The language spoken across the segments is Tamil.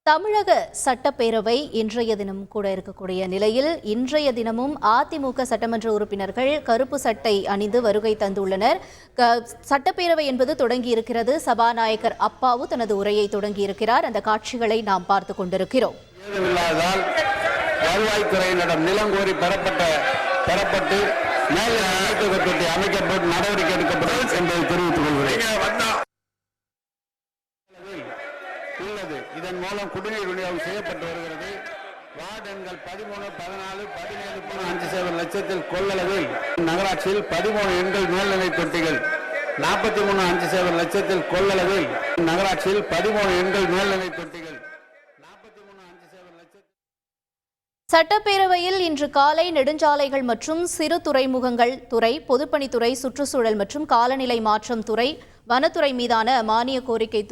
தமிழக சட்டப்பேரவை இன்றைய தினம் கூட இருக்கக்கூடிய நிலையில் இன்றைய தினமும் அதிமுக சட்டமன்ற உறுப்பினர்கள் கருப்பு சட்டை அணிந்து வருகை தந்துள்ளனர். சட்டப்பேரவை என்பது தொடங்கியிருக்கிறது. சபாநாயகர் அப்பாவு தனது உரையை தொடங்கியிருக்கிறார். அந்த காட்சிகளை நாம் பார்த்துக் கொண்டிருக்கிறோம். வருவாய்த்துறையினரிடம் நிலம் கோரி பெறப்பட்டு அமைக்கப்பட்டு நடவடிக்கை எடுக்கப்படும் என்பதை தெரிவித்துக் கொள்கிறேன். இதன் மூலம் குடிநீர் விநியோகம் செய்யப்பட்டு வருகிறது. வார்டு எண்கள் 13, 14, 17.5 லட்சத்தில் கொள்ளளவில் நகராட்சியில் 13 எண்கள் மேல்நிலை தொட்டிகள், 43.5 லட்சத்தில் கொள்ளளவில் நகராட்சியில் 13 எண்கள் மேல்நிலை தொட்டிகள், 43.5 லட்சத்தில். சட்டப்பேரவையில் இன்று காலை நெடுஞ்சாலைகள் மற்றும் சிறு துறைமுகங்கள் துறை, பொதுப்பணித்துறை, சுற்றுச்சூழல் மற்றும் காலநிலை மாற்றம் துறை, வனத்துறை மீதான மானிய கோரிக்கை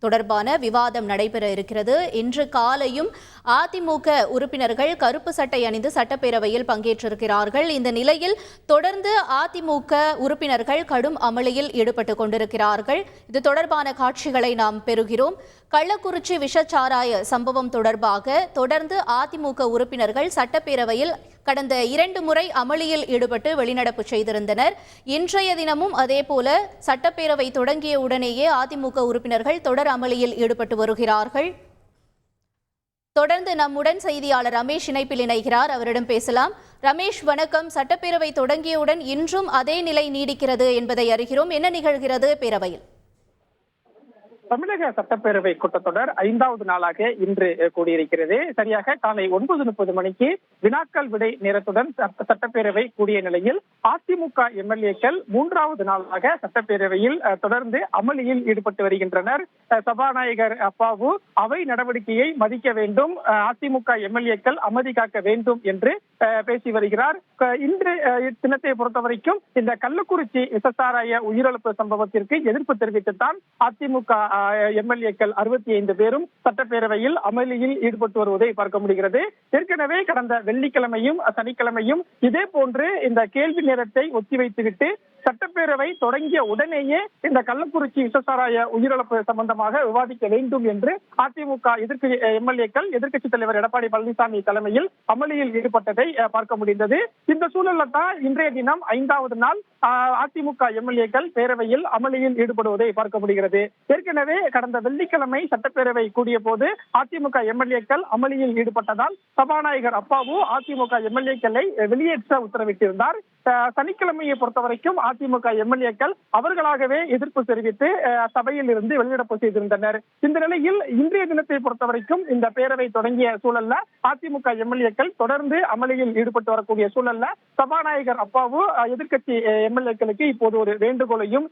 தொடர்பான விவாதம் நடைபெற இருக்கிறது. இன்று காலையும் அதிமுக உறுப்பினர்கள் கருப்பு சட்டை அணிந்து சட்டப்பேரவையில் பங்கேற்றிருக்கிறார்கள். இந்த நிலையில் தொடர்ந்து அதிமுக உறுப்பினர்கள் கடும் அமளியில் ஈடுபட்டுக் கொண்டிருக்கிறார்கள். இது தொடர்பான காட்சிகளை நாம் பெறுகிறோம். கள்ளக்குறிச்சி விஷச்சாராய சம்பவம் தொடர்பாக தொடர்ந்து அதிமுக உறுப்பினர்கள் சட்டப்பேரவையில் கடந்த 2 முறை அமளியில் ஈடுபட்டு வெளிநடப்பு செய்திருந்தனர். இன்றைய தினமும் அதேபோல சட்டப்பேரவை தொடங்கிய உடனேயே அதிமுக உறுப்பினர்கள் தொடர் அமளியில் ஈடுபட்டு வருகிறார்கள். தொடர்ந்து நம்முடன் செய்தியாளர் ரமேஷ் இணைப்பில் இணைகிறார். அவரிடம் பேசலாம். ரமேஷ், வணக்கம். சட்டப்பேரவை தொடங்கியவுடன் இன்றும் அதே நிலை நீடிக்கிறது என்பதை அறிகிறோம். என்ன நிகழ்கிறது பேரவையில்? தமிழக சட்டப்பேரவை கூட்டத்தொடர் 5வது நாளாக இன்று கூடியிருக்கிறது. சரியாக காலை 9:30 மணிக்கு வினாக்கள் விடை நேரத்துடன் சட்டப்பேரவை கூடிய நிலையில் அதிமுக எம்எல்ஏக்கள் 3வது நாளாக சட்டப்பேரவையில் தொடர்ந்து அமளியில் ஈடுபட்டு வருகின்றனர். சபாநாயகர் அப்பாவு அவை நடவடிக்கையை மதிக்க வேண்டும், அதிமுக எம்எல்ஏக்கள் அமைதி காக்க வேண்டும் என்று பேசி வருகிறார். இன்று தினத்தை பொறுத்தவரைக்கும் இந்த கள்ளக்குறிச்சி விஷச்சாராய உயிரிழப்பு சம்பவத்திற்கு எதிர்ப்பு தெரிவித்துத்தான் அதிமுக எம்எல்ஏக்கள் 65 பேரும் சட்டப்பேரவையில் அமளியில் ஈடுபட்டு வருவதை பார்க்க முடிகிறது. ஏற்கனவே கடந்த வெள்ளிக்கிழமையும் சனிக்கிழமையும் இதே போன்று இந்த கேள்வி நேரத்தை ஒத்திவைத்துவிட்டு சட்டப்பேரவை தொடங்கிய உடனேயே இந்த கள்ளக்குறிச்சி விஷச்சாராய உயிரிழப்பு சம்பந்தமாக விவாதிக்க வேண்டும் என்று அதிமுக எம்எல்ஏக்கள் எதிர்க்கட்சித் தலைவர் எடப்பாடி பழனிசாமி தலைமையில் அமளியில் ஈடுபட்டதை பார்க்க முடிந்தது. இந்த சூழல்ல தான் இன்றைய தினம் 5வது நாள் அதிமுக எம்எல்ஏக்கள் பேரவையில் அமளியில் ஈடுபடுவதை பார்க்க முடிகிறது. ஏற்கனவே கடந்த வெள்ளிக்கிழமை சட்டப்பேரவை கூடிய போது அதிமுக எம்எல்ஏக்கள் அமளியில் ஈடுபட்டதால் சபாநாயகர் அப்பாவு அதிமுக எம்எல்ஏக்களை வெளியேற்ற உத்தரவிட்டிருந்தார். சனிக்கிழமையை பொறுத்தவரைக்கும் அதிமுக எம்எல்ஏக்கள் அவர்களாகவே எதிர்ப்பு தெரிவித்து சபையில் இருந்து வெளிநடப்பு செய்திருந்தனர். இந்த நிலையில் இன்றைய தினத்தை பொறுத்தவரைக்கும் இந்த பேரவை தொடங்கிய சூழல்ல அதிமுக எம்எல்ஏக்கள் தொடர்ந்து அமளியில் ஈடுபட்டு வரக்கூடிய சூழல்ல சபாநாயகர் அப்பாவு எதிர்க்கட்சி எம்எல்ஏக்களுக்கு இப்போது ஒரு வேண்டுகோளையும்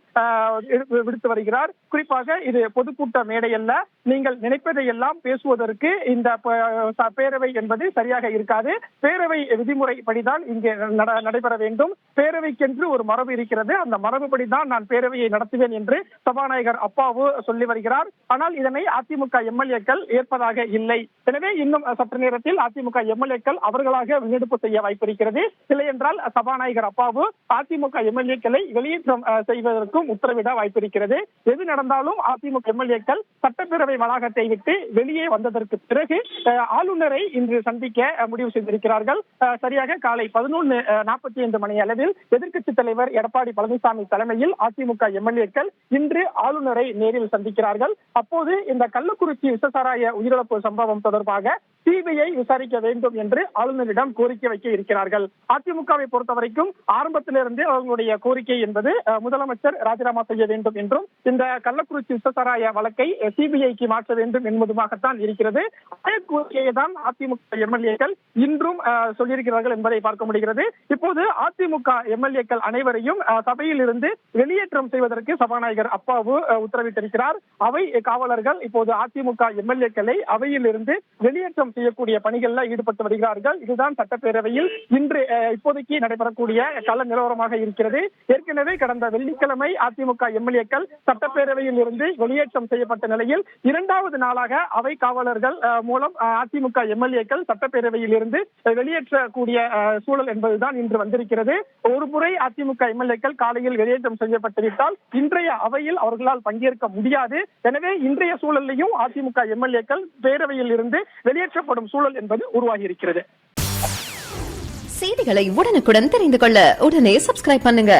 விடுத்து வருகிறார். குறிப்பாக இது பொதுக்கூட்ட மேடை அல்ல, நீங்கள் நினைப்பதையெல்லாம் பேசுவதற்கு இந்த பேரவை என்பது சரியாக இருக்காது. பேரவை விதிமுறைப்படிதான் இங்கே நடைபெற வேண்டும். பேரவைக்கென்று ஒரு மரபு இருக்கிறது, அந்த மரபுப்படிதான் நான் பேரவையை நடத்துவேன் என்று சபாநாயகர் அப்பாவு சொல்லி வருகிறார். ஆனால் இதனை அதிமுக எம்எல்ஏக்கள் ஏற்பதாக இல்லை. எனவே இன்னும் சற்று நேரத்தில் அதிமுக எம்எல்ஏக்கள் அவர்களாக வெளிநடப்பு செய்ய வாய்ப்பிருக்கிறது. இல்லை என்றால் சபாநாயகர் அப்பாவு அதிமுக எம்எல்ஏக்களை வெளியேற்றம் செய்வதற்கும் உத்தரவிட வாய்ப்பிருக்கிறது. எது நடந்தாலும் அதிமுக எம்எல்ஏக்கள் சட்டப்பேரவை வளாகத்தை விட்டு வெளியே வந்ததற்கு பிறகு ஆளுநரை இன்று சந்திக்க முடிவு செய்திருக்கிறார்கள். சரியாக காலை 11:45 மணி அளவில் எதிர்க்கட்சித் தலைவர் எடப்பாடி பழனிசாமி தலைமையில் அதிமுக எம்எல்ஏக்கள் இன்று ஆளுநரை நேரில் சந்திக்கிறார்கள். அப்போது இந்த கள்ளக்குறிச்சி விஷச்சாராய உயிரிழப்பு சம்பவம் தொடர்பாக சிபிஐ விசாரிக்க வேண்டும் என்று ஆளுநரிடம் கோரிக்கை வைக்க இருக்கிறார்கள். அதிமுகவை பொறுத்தவரைக்கும் ஆரம்பத்திலிருந்து அவர்களுடைய கோரிக்கை என்பது முதலமைச்சர் ராஜினாமா செய்ய வேண்டும் என்றும் இந்த கள்ளக்குறிச்சி விஷச்சாராய வழக்கை சிபிஐக்கு மாற்ற வேண்டும் என்பதுமாகத்தான் இருக்கிறது. அதே கோரிக்கையை தான் அதிமுக எம்எல்ஏக்கள் இன்றும் சொல்லியிருக்கிறார்கள் என்பதை பார்க்க முடிகிறது. இப்போது அதிமுக எம்எல்ஏக்கள் அனைவரையும் சபையில் இருந்து வெளியேற்றம் செய்வதற்கு சபாநாயகர் அப்பாவு உத்தரவிட்டிருக்கிறார். அவை காவலர்கள் இப்போது அதிமுக எம்எல்ஏக்களை அவையில் இருந்து வெளியேற்றம் செய்யக்கூடிய பணிகள்ல ஈடுபட்டு வருகிறார்கள். இதுதான் சட்டப்பேரவையில் இன்று இப்போதைக்கு நடைபெறக்கூடிய கள நிலவரமாக இருக்கிறது. ஏற்கனவே கடந்த வெள்ளிக்கிழமை அதிமுக எம்எல்ஏக்கள் சட்டப்பேரவையில் இருந்து வெளியேற்றம் செய்யப்பட்ட நிலையில் இரண்டாவது நாளாக அவை காவலர்கள் மூலம் அதிமுக எம்எல்ஏக்கள் சட்டப்பேரவையில் இருந்து வெளியேற்றக்கூடிய சூழல் என்பதுதான் இன்று வந்திருக்கிறது. ஒருமுறை அதிமுக எம்எல்ஏக்கள் காலையில் வெளியேற்றம் செய்யப்பட்டுவிட்டால் இன்றைய அவையில் அவர்களால் பங்கேற்க முடியாது. எனவே இன்றைய சூழலையும் அதிமுக எம்எல்ஏக்கள் பேரவையில் இருந்து வெளியேற்றப்படும் சூழல் என்பது உருவாகி இருக்கிறது. செய்திகளை உடனுக்குடன் தெரிந்து கொள்ள உடனே சப்ஸ்கிரைப் பண்ணுங்க.